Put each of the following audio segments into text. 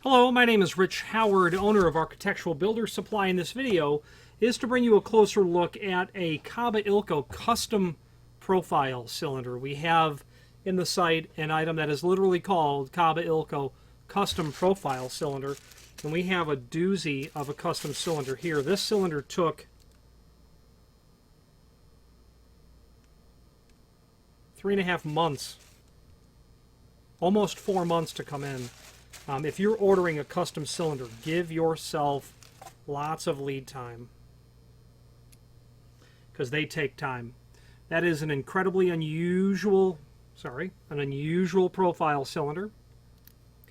Hello, my name is Rich Howard, owner of Architectural Builder Supply, and this video is to bring you a closer look at a Kaba Ilco custom profile cylinder. We have in the site an item that is literally called Kaba Ilco custom profile cylinder, and we have a doozy of a custom cylinder here. This cylinder took 3.5 months, almost 4 months to come in. If you're ordering a custom cylinder, give yourself lots of lead time because they take time. That is an incredibly unusual, an unusual profile cylinder.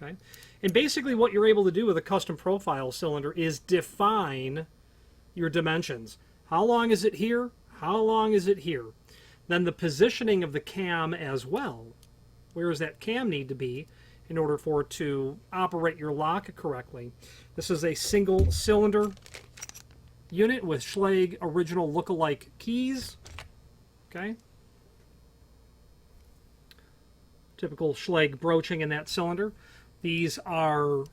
Okay, and basically what you're able to do with a custom profile cylinder is define your dimensions. How long is it here? How long is it here? Then the positioning of the cam as well. Where does that cam need to be in order for it to operate your lock correctly? This is a single cylinder unit with Schlage original look-alike keys. Okay. Typical Schlage broaching in that cylinder. These are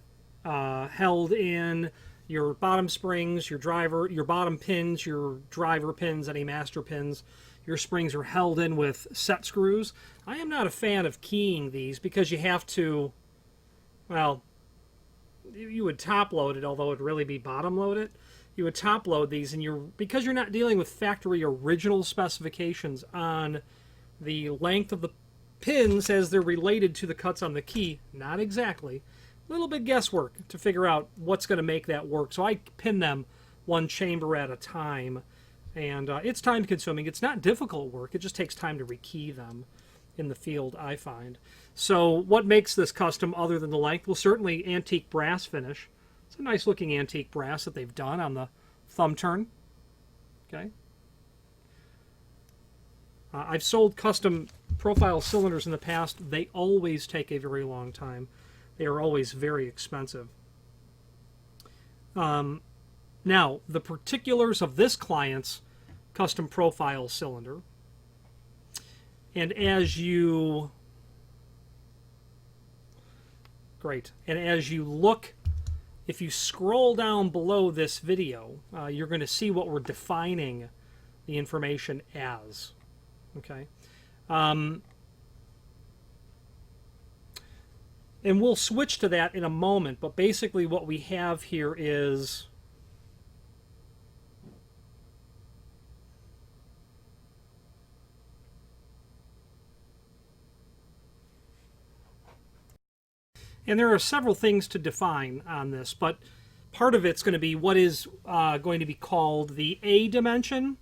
held in your bottom springs, your bottom pins, your driver pins, any master pins. Your springs are held in with set screws. I am not a fan of keying these because you have to, well, you would top load it, although it would really be bottom load it. You would top load these, and because you're not dealing with factory original specifications on the length of the pins as they're related to the cuts on the key, not exactly. A little bit guesswork to figure out what's going to make that work. So I pin them one chamber at a time. And it's time consuming. It's not difficult work. It just takes time to rekey them in the field, I find. So what makes this custom other than the length? Well, certainly antique brass finish. It's a nice looking antique brass that they've done on the thumb turn. Okay. I've sold custom profile cylinders in the past. They always take a very long time. They are always very expensive. Now, the particulars of this client's custom profile cylinder, and as you look, if you scroll down below this video, you're going to see what we're defining the information as. Okay. And we'll switch to that in a moment, but basically what we have here is and there are several things to define on this, but part of it's going to be what is going to be called the A dimension,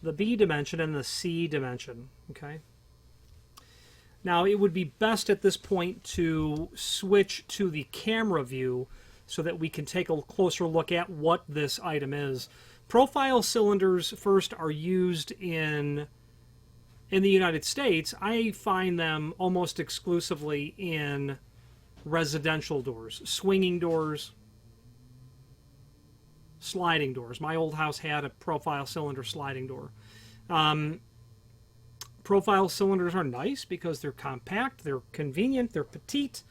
the B dimension, and the C dimension. Okay. Now, it would be best at this point to switch to the camera view so that we can take a closer look at what this item is. Profile cylinders, first, are used in the United States. I find them almost exclusively in residential doors, swinging doors, sliding doors. My old house had a profile cylinder sliding door. Profile cylinders are nice because they're compact, they're convenient, they're petite.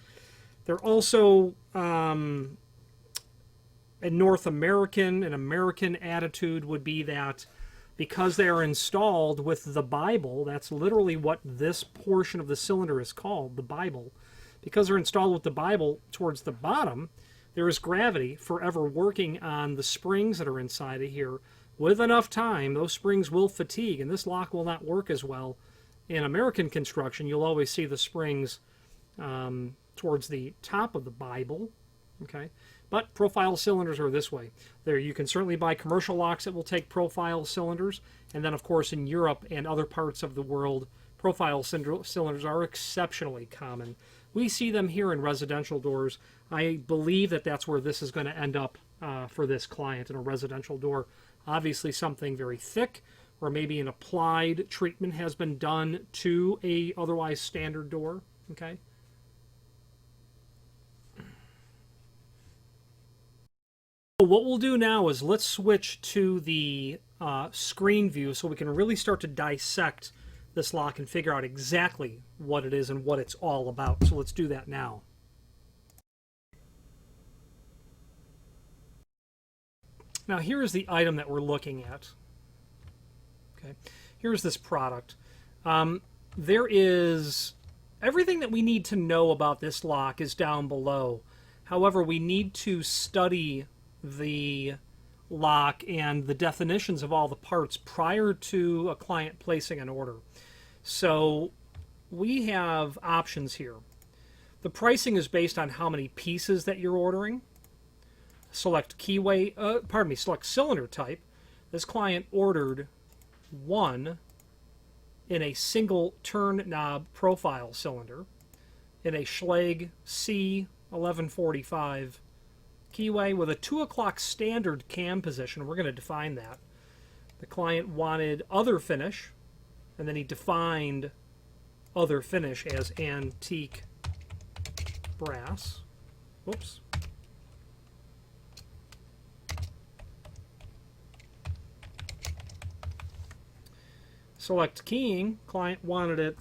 They're also an American attitude would be that because they are installed with the Bible, that's literally what this portion of the cylinder is called, the Bible. Because they're installed with the Bible towards the bottom, there is gravity forever working on the springs that are inside of here. With enough time, those springs will fatigue, and this lock will not work as well. In American construction, you'll always see the springs towards the top of the Bible. Okay, but profile cylinders are this way. There, you can certainly buy commercial locks that will take profile cylinders, and then, of course, in Europe and other parts of the world, profile cylinders are exceptionally common. We see them here in residential doors. I believe that that's where this is going to end up for this client, in a residential door. Obviously something very thick, or maybe an applied treatment has been done to a otherwise standard door. Okay. What we'll do now is let's switch to the screen view so we can really start to dissect this lock and figure out exactly what it is and what it's all about. So let's do that now. Now here is the item that we're looking at. Okay, here's this product. There is everything that we need to know about this lock is down below. However, we need to study the lock and the definitions of all the parts prior to a client placing an order. So we have options here. The pricing is based on how many pieces that you're ordering. Select select cylinder type. This client ordered one in a single turn knob profile cylinder in a Schlage C1145 keyway with a 2 o'clock standard cam position. We're going to define that. The client wanted other finish, and then he defined other finish as antique brass. Whoops. Select keying. Client wanted it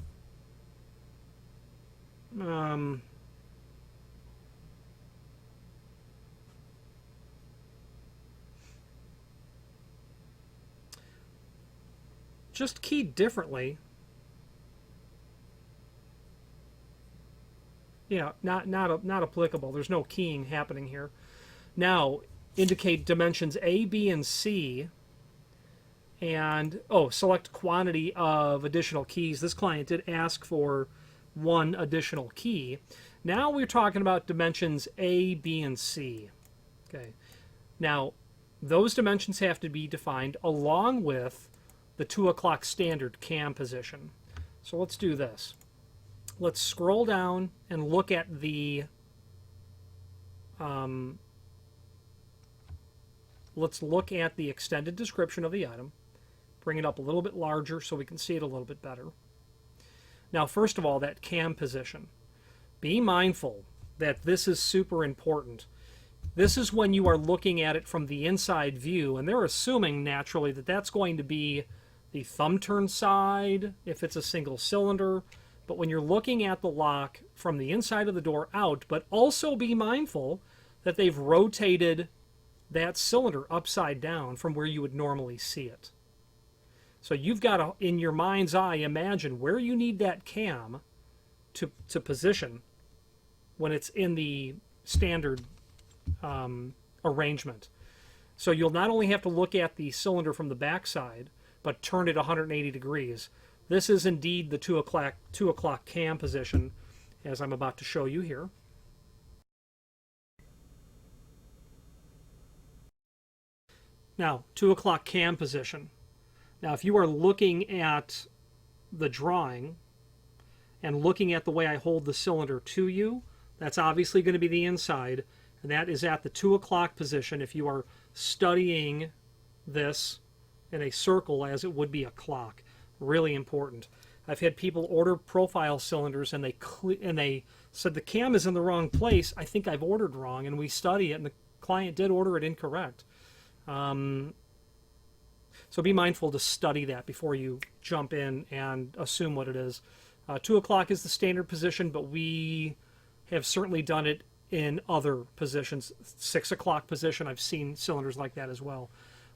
just keyed differently. Yeah, not applicable. There's no keying happening here. Now, indicate dimensions A, B, and C. And, select quantity of additional keys. This client did ask for one additional key. Now we're talking about dimensions A, B, and C. Okay. Now, those dimensions have to be defined along with the 2 o'clock standard cam position. So let's do this. Let's scroll down and look at the extended description of the item. Bring it up a little bit larger so we can see it a little bit better. Now, first of all, that cam position. Be mindful that this is super important. This is when you are looking at it from the inside view, and they're assuming naturally that that's going to be the thumb turn side if it's a single cylinder. But when you're looking at the lock from the inside of the door out, but also be mindful that they've rotated that cylinder upside down from where you would normally see it. So you've got to, in your mind's eye, imagine where you need that cam to position when it's in the standard arrangement. So you'll not only have to look at the cylinder from the backside, but turn it 180 degrees. This is indeed the 2 o'clock cam position, as I'm about to show you here. Now, 2 o'clock cam position. Now, if you are looking at the drawing and looking at the way I hold the cylinder to you, that's obviously going to be the inside, and that is at the 2 o'clock position if you are studying this in a circle as it would be a clock. Really important. I've had people order profile cylinders and they said the cam is in the wrong place. I think I've ordered wrong, and we study it, and the client did order it incorrect. So be mindful to study that before you jump in and assume what it is. 2 o'clock is the standard position, but we have certainly done it in other positions. 6 o'clock position, I've seen cylinders like that as well.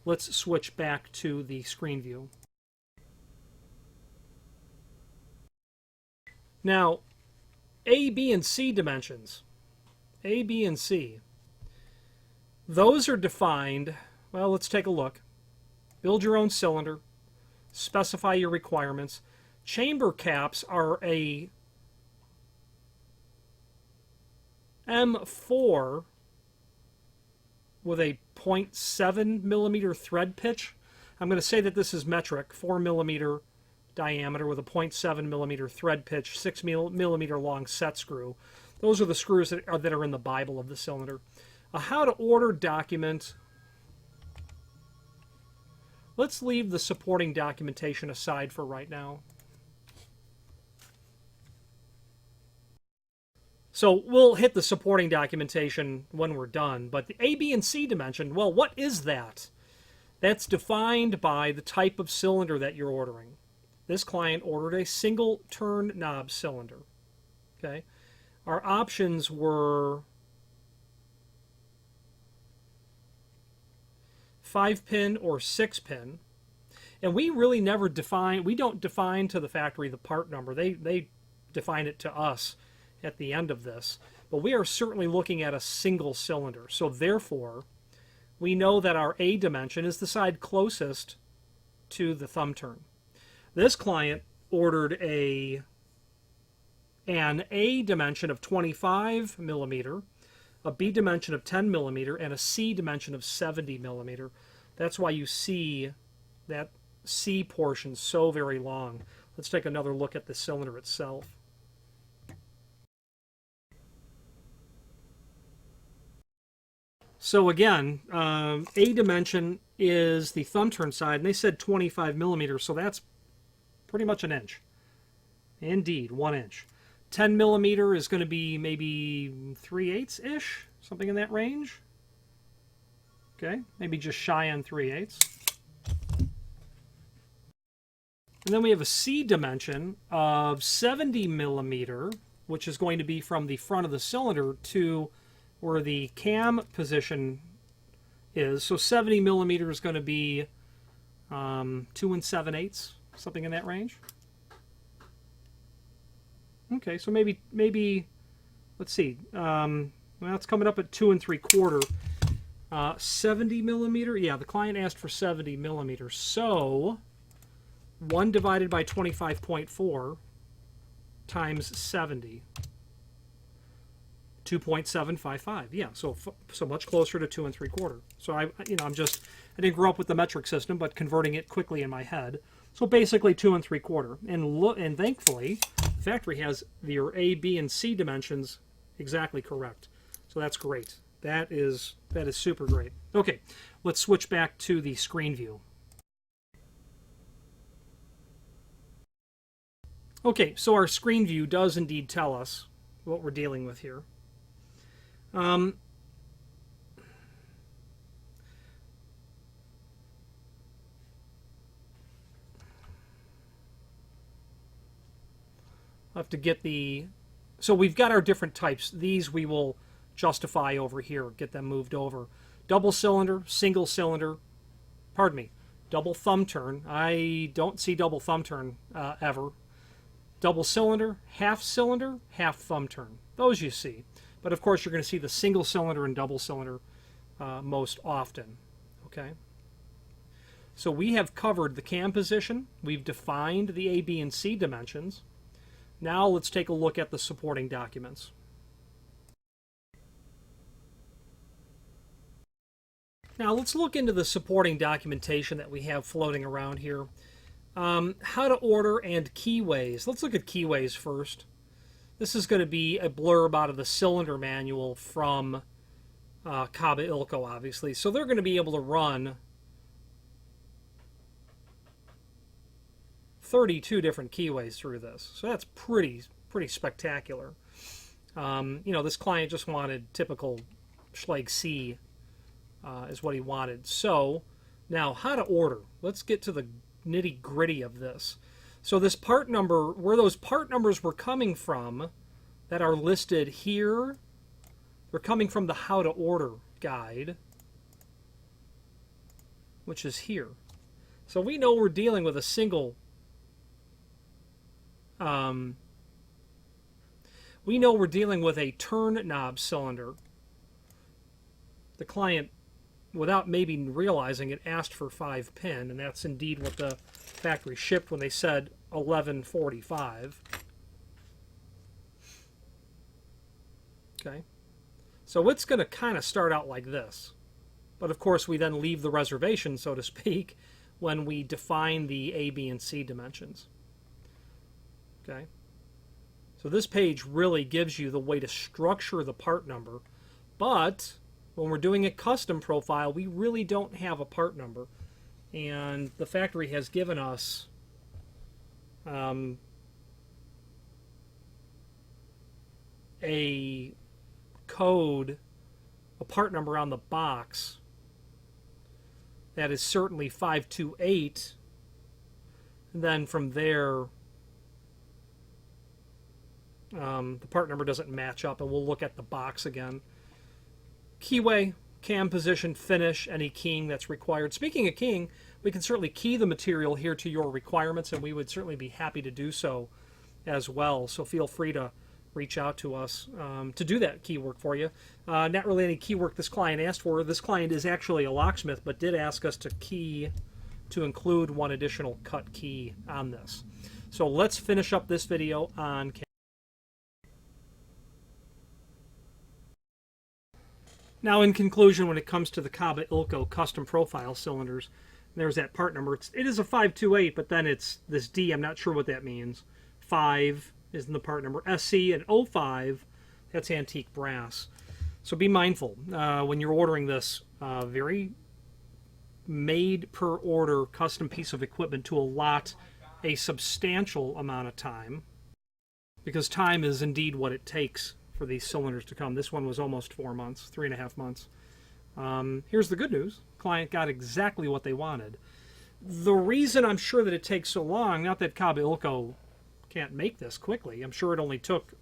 Let's switch back to the screen view. Now, A, B, and C dimensions. A, B, and C. Those are defined, well, let's take a look. Build your own cylinder. Specify your requirements. Chamber caps are a M4 with a 0.7 millimeter thread pitch. I'm going to say that this is metric, 4 millimeter diameter with a 0.7 millimeter thread pitch, 6 millimeter long set screw. Those are the screws that are in the Bible of the cylinder. A how to order document. Let's leave the supporting documentation aside for right now. So we'll hit the supporting documentation when we're done. But the A, B, and C dimension, well, what is that? That's defined by the type of cylinder that you're ordering. This client ordered a single turn knob cylinder. Okay, our options were 5-pin or 6-pin. And we really never define, we don't define to the factory the part number. They define it to us at the end of this. But we are certainly looking at a single cylinder. So therefore, we know that our A dimension is the side closest to the thumb turn. This client ordered an A dimension of 25 millimeter, a B dimension of 10 millimeter, and a C dimension of 70 millimeter. That's why you see that C portion so very long. Let's take another look at the cylinder itself. So again, A dimension is the thumb turn side, and they said 25 millimeters, so that's pretty much an inch. Indeed, 1 inch. 10 millimeter is going to be maybe 3/8-ish, something in that range. Okay, maybe just shy on 3/8. And then we have a C dimension of 70 millimeter, which is going to be from the front of the cylinder to where the cam position is. So 70 millimeter is going to be 2 7/8, something in that range. Okay, so maybe let's see. Well, it's coming up at 2 3/4. 70 millimeter. Yeah, the client asked for 70 millimeters. So 1 divided by 25.4 times 70. 2.755. Yeah, so much closer to 2 3/4. So I didn't grow up with the metric system, but converting it quickly in my head. So basically 2 3/4. And thankfully, the factory has your A, B, and C dimensions exactly correct. So that's great. That is super great. Okay, let's switch back to the screen view. Okay, so our screen view does indeed tell us what we're dealing with here. I'll have to get the... So we've got our different types. These we will justify over here, get them moved over. Double cylinder, single cylinder, pardon me, double thumb turn. I don't see double thumb turn ever. Double cylinder, half thumb turn. Those you see. But of course you're going to see the single cylinder and double cylinder most often. Okay. So we have covered the cam position. We've defined the A, B, and C dimensions. Now let's take a look at the supporting documents. Now let's look into the supporting documentation that we have floating around here. How to order and keyways. Let's look at keyways first. This is going to be a blurb out of the cylinder manual from Kaba Ilco, obviously. So they're going to be able to run 32 different keyways through this. So that's pretty spectacular. This client just wanted typical Schlage C is what he wanted. So now how to order. Let's get to the nitty-gritty of this. So this part number, where those part numbers were coming from that are listed here, they're coming from the how to order guide, which is here. So we know we're dealing with a single we know we're dealing with a turn knob cylinder. The client, without maybe realizing it, asked for 5-pin, and that's indeed what the factory shipped when they said 1145. Okay, so it's going to kind of start out like this, but of course we then leave the reservation, so to speak, when we define the A, B, and C dimensions. Okay, so this page really gives you the way to structure the part number, but when we're doing a custom profile, we really don't have a part number. And the factory has given us a code, a part number on the box that is certainly 528. And then from there, the part number doesn't match up, and we'll look at the box again. Keyway, cam position, finish, any keying that's required. Speaking of keying, we can certainly key the material here to your requirements, and we would certainly be happy to do so as well. So feel free to reach out to us to do that key work for you. Not really any key work this client asked for. This client is actually a locksmith, but did ask us to include one additional cut key on this. So let's finish up this video on cam. Now, in conclusion, when it comes to the Kaba Ilco custom profile cylinders, there's that part number. It is a 528, but then it's this D. I'm not sure what that means. 5 is in the part number. SC and 05, that's antique brass. So be mindful when you're ordering this very made-per-order custom piece of equipment to allot a substantial amount of time, because time is indeed what it takes for these cylinders to come. This one was almost 4 months, 3.5 months. Here's the good news. Client got exactly what they wanted. The reason I'm sure that it takes so long, not that Kaba Ilco can't make this quickly. I'm sure it only took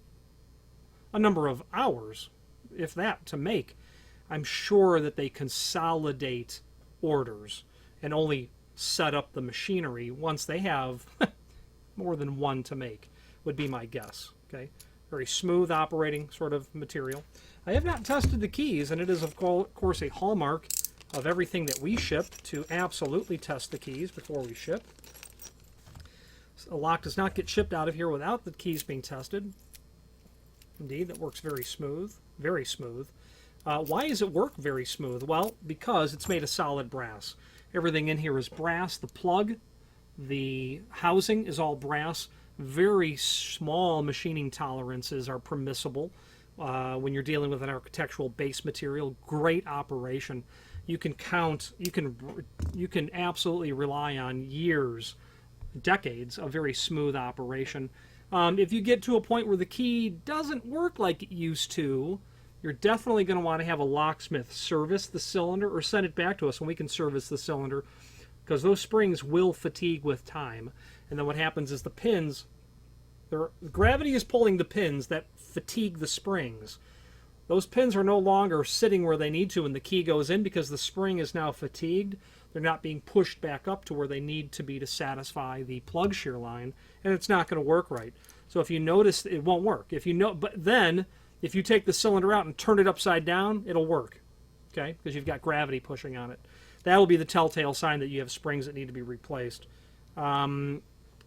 a number of hours, if that, to make. I'm sure that they consolidate orders and only set up the machinery once they have more than one to make, would be my guess. Okay, very smooth operating sort of material. I have not tested the keys, and it is of course a hallmark of everything that we ship to absolutely test the keys before we ship. A lock does not get shipped out of here without the keys being tested. Indeed, that works very smooth, very smooth. Why does it work very smooth? Well, because it's made of solid brass. Everything in here is brass. The plug, the housing is all brass. Very small machining tolerances are permissible when you're dealing with an architectural base material. Great operation. You can count, you can absolutely rely on years, decades of very smooth operation. If you get to a point where the key doesn't work like it used to, you're definitely going to want to have a locksmith service the cylinder or send it back to us and we can service the cylinder, because those springs will fatigue with time. And then what happens is the pins, gravity is pulling the pins that fatigue the springs. Those pins are no longer sitting where they need to when the key goes in, because the spring is now fatigued. They're not being pushed back up to where they need to be to satisfy the plug shear line, and it's not going to work right. So if you notice, it won't work. But then if you take the cylinder out and turn it upside down, it'll work, okay? Because you've got gravity pushing on it. That'll be the telltale sign that you have springs that need to be replaced.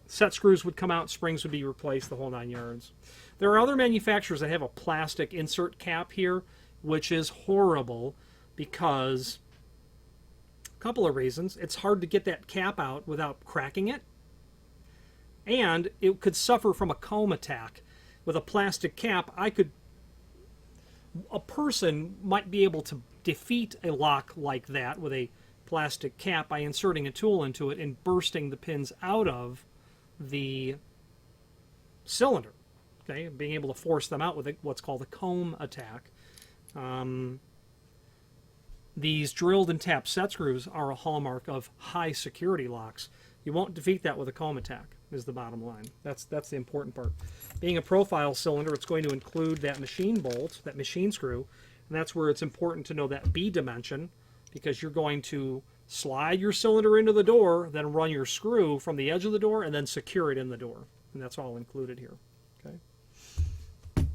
Set screws would come out, springs would be replaced, the whole 9 yards. There are other manufacturers that have a plastic insert cap here, which is horrible because a couple of reasons. It's hard to get that cap out without cracking it, and it could suffer from a comb attack. With a plastic cap, a person might be able to defeat a lock like that with a plastic cap by inserting a tool into it and bursting the pins out of the cylinder, okay, being able to force them out with what's called a comb attack. These drilled and tapped set screws are a hallmark of high security locks. You won't defeat that with a comb attack, is the bottom line. That's the important part. Being a profile cylinder, it's going to include that machine bolt, that machine screw, and that's where it's important to know that B dimension, because you're going to slide your cylinder into the door, then run your screw from the edge of the door, and then secure it in the door. And that's all included here. Okay.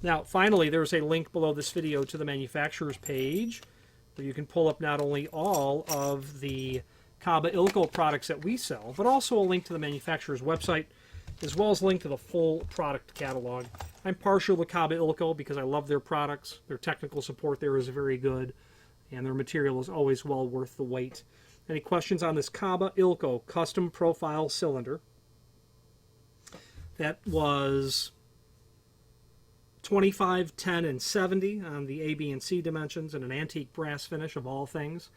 Now, finally, there's a link below this video to the manufacturer's page, where you can pull up not only all of the Kaba Ilco products that we sell, but also a link to the manufacturer's website, as well as a link to the full product catalog. I'm partial to Kaba Ilco because I love their products. Their technical support there is very good, and their material is always well worth the wait. Any questions on this Kaba Ilco custom profile cylinder? That was 25, 10, and 70 on the A, B, and C dimensions, and an antique brass finish of all things,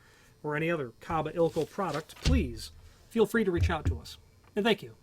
or any other Kaba Ilco product, please feel free to reach out to us. And thank you.